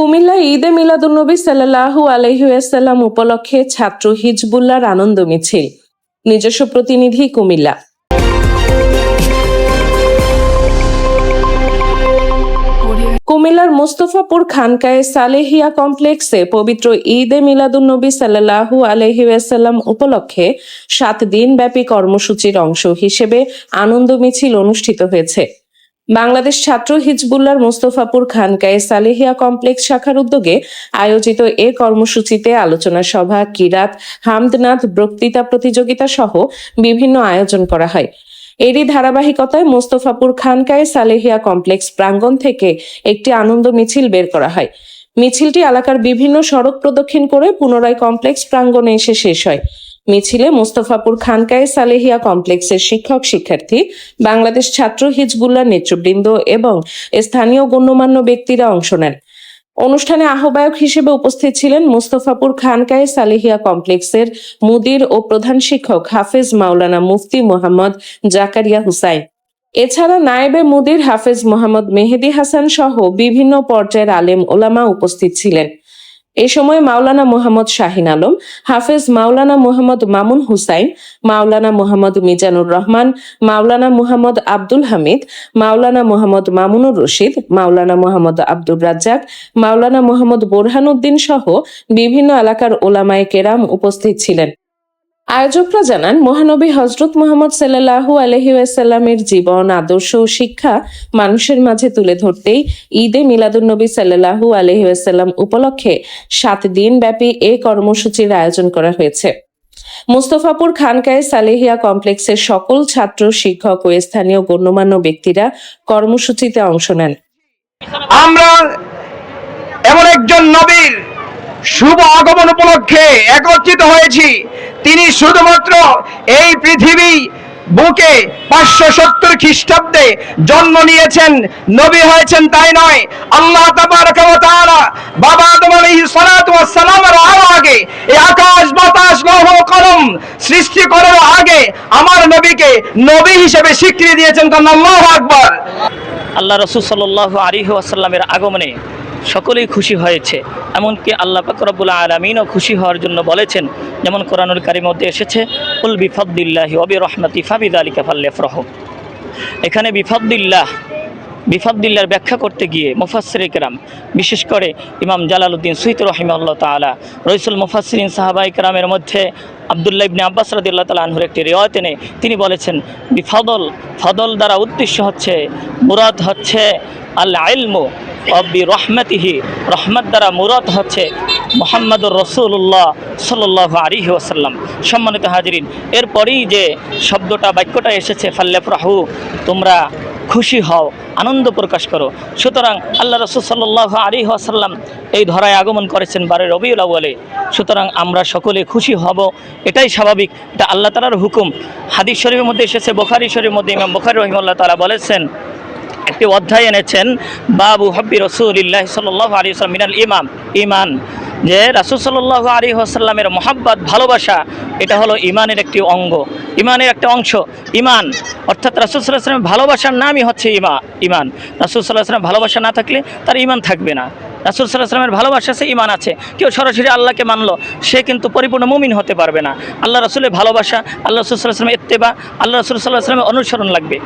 কুমিল্লায় ঈদে মিলাদুন্নবী সাল্লাল্লাহু আলাইহি ওয়াসাল্লাম উপলক্ষে ছাত্র হিজবুল্লাহর আনন্দ মিছিল। নিজস্ব প্রতিনিধি কুমিল্লা। কুমিল্লার মোস্তফাপুর খানকায়ে সালেহিয়া কমপ্লেক্সে পবিত্র ঈদে মিলাদুন্নবী সাল্লাল্লাহু আলাইহি ওয়াসাল্লাম উপলক্ষে 7 দিন ব্যাপী কর্মসূচির অংশ হিসেবে আনন্দ মিছিল অনুষ্ঠিত হয়েছে। বাংলাদেশ ছাত্র হিজবুল্লাহর মোস্তফাপুর খানকায়ে সালেহিয়া কমপ্লেক্স শাখার উদ্যোগে আয়োজিত এ কর্মসূচিতে আলোচনা সভা, কিরাত, হামদনাদ, বক্তৃতা প্রতিযোগিতা সহ বিভিন্ন আয়োজন করা হয়। এরই ধারাবাহিকতায় মোস্তফাপুর খানকায়ে সালেহিয়া কমপ্লেক্স প্রাঙ্গণ থেকে একটি আনন্দ মিছিল বের করা হয়। মিছিলটি এলাকার বিভিন্ন সড়ক প্রদক্ষিণ করে পুনরায় কমপ্লেক্স প্রাঙ্গণে এসে শেষ হয়। মিছিলে মোস্তফাপুর খানকায়ে সালেহিয়া কমপ্লেক্সের শিক্ষক শিক্ষার্থী, বাংলাদেশ ছাত্র হিজবুল্লাহ নেতৃবৃন্দ এবং স্থানীয় গণ্যমান্য ব্যক্তিরা অংশ নেন। অনুষ্ঠানে আহ্বায়ক হিসেবে উপস্থিত ছিলেন মোস্তফাপুর খানকায়ে সালেহিয়া কমপ্লেক্সের মুদির ও প্রধান শিক্ষক হাফেজ মাওলানা মুফতি মোহাম্মদ জাকারিয়া হুসাইন। এছাড়া নায়েবে মুদির হাফেজ মোহাম্মদ মেহেদি হাসান সহ বিভিন্ন পর্যায়ের আলেম ওলামা উপস্থিত ছিলেন। এ সময় মাওলানা মোহাম্মদ শাহিন আলম, হাফেজ মাওলানা মোহাম্মদ মামুন হুসাইন, মাওলানা মোহাম্মদ মিজানুর রহমান, মাওলানা মোহাম্মদ আব্দুল হামিদ, মাওলানা মোহাম্মদ মামুনুর রশিদ, মাওলানা মোহাম্মদ আব্দুর রাজ্জাক, মাওলানা মোহাম্মদ বোরহানউদ্দিন সহ বিভিন্ন এলাকার ওলামায়ে কেরাম উপস্থিত ছিলেন। আয়োজকরা জানান, মহানবী হযরত মুহাম্মদ সাল্লাল্লাহু আলাইহি ওয়াসাল্লামের জীবন, আদর্শ ও শিক্ষা মানুষের মাঝে তুলে ধরতেই ঈদে মিলাদুন্নবী সাল্লাল্লাহু আলাইহি ওয়াসাল্লাম উপলক্ষে 7 দিন ব্যাপী এই কর্মসূচির আয়োজন করা হয়েছে। মোস্তফাপুর খানকায়ে সালেহিয়া কমপ্লেক্সের সকল ছাত্র, শিক্ষক ও স্থানীয় গণ্যমান্য ব্যক্তিরা কর্মসূচিতে অংশ নেন। আমরা এমন একজন নবীর শুভ আগমন উপলক্ষে একত্রিত হয়েছি। তিনি শুধুমাত্র এই পৃথিবী বুকে 570 খ্রিস্টাব্দে জন্ম নিয়েছেন, নবী হয়েছেন তাই নয়। আল্লাহ তাবারাকা ওয়া তাআলা বাবা আদম আলাইহিস সালাতু ওয়াস সালামের আরো আগে এই আকাশ বাতাস লৌহ কলম সৃষ্টি করার আগে আমার নবীকে নবী হিসেবে স্বীকৃতি দিয়েছেন। আল্লাহু আকবার। আল্লাহ রাসূল সাল্লাল্লাহু আলাইহি ওয়াসাল্লামের আগমনে সকলেই খুশি হয়েছে, এমনকি আল্লাহ পাক রব্বুল আলামিনও খুশি হওয়ার জন্য বলেছেন। যেমন কোরআনুল কারীমের মধ্যে এসেছে, কুল বিফাদলিল্লাহি ওয়া বিরহমাতি ফাবিযালিকা ফালইফরাহু। এখানে বিফাদলিল্লাহর ব্যাখ্যা করতে গিয়ে মুফাসসিরে কেরাম, বিশেষ করে ইমাম জালালউদ্দিন সুয়ুতী রাহিমাহুল্লাহ তাআলা, রইসুল মুফাসসিরিন সাহাবায়ে কেরামের মধ্যে আব্দুল্লাহ ইবনে আব্বাস রাদিয়াল্লাহু তাআলা আনহুর একটি রিওয়ায়েত এনে তিনি বলেছেন, ফদল দ্বারা উদ্দেশ্য হচ্ছে, মুরাদ হচ্ছে আল ইলমু রহমতিহি, রহমত দ্বারা মুরাদ হচ্ছে মুহাম্মদুর রাসূলুল্লাহ সাল্লাল্লাহু আলাইহি ওয়াসাল্লাম। সম্মানিত হাজিরিন, এরপরেই যে শব্দটা, বাক্যটা এসেছে, ফাল্লাফরাহু, তোমরা খুশি হও, আনন্দ প্রকাশ করো। সুতরাং আল্লাহ রাসূল সাল্লাল্লাহু আলাইহি ওয়াসাল্লাম এই ধরায় আগমন করেছেন 12 রবিউল আউয়ালে। সুতরাং আমরা সকলে খুশি হব, এটাই স্বাভাবিক, এটা আল্লাহ তাআলার হুকুম। হাদিস শরীফের মধ্যে এসেছে, বুখারী শরীফের মধ্যে ইমাম বুখারী রাহিমাহুল্লাহ তাআলা বলেছেন, একটি অধ্যায় এনেছেন, বাবু হব্বি রাসূলিল্লাহি সাল্লাল্লাহু আলাইহি ওয়াসাল্লাম মিনাল ঈমান, যে রাসূল সাল্লাল্লাহু আলাইহি ওয়াসাল্লামের মহব্বত, ভালোবাসা, এটা হলো ঈমানের একটি অঙ্গ, ঈমানের একটা অংশ। ঈমান অর্থাৎ রাসূল সাল্লাল্লাহু আলাইহি ওয়াসাল্লামের ভালোবাসার নামই হচ্ছে ঈমান। রাসূল সাল্লাল্লাহু আলাইহি ওয়াসাল্লামের ভালোবাসা না থাকলে তার ঈমান থাকবে না। রাসূল সাল্লাল্লাহু আলাইহি ওয়াসাল্লামের ভালোবাসা আছে, ঈমান আছে। কেউ সরাসরি আল্লাহকে মানলো, সে কিন্তু পরিপূর্ণ মুমিন হতে পারবে না। আল্লাহ রাসূলের ভালোবাসা, আল্লাহ রাসূল সাল্লাল্লাহু আলাইহি ওয়াসাল্লামের ইত্তেবা, আল্লাহ রাসূল সাল্লাল্লাহু আলাইহি ওয়াসাল্লামের অনুসরণ লাগবে।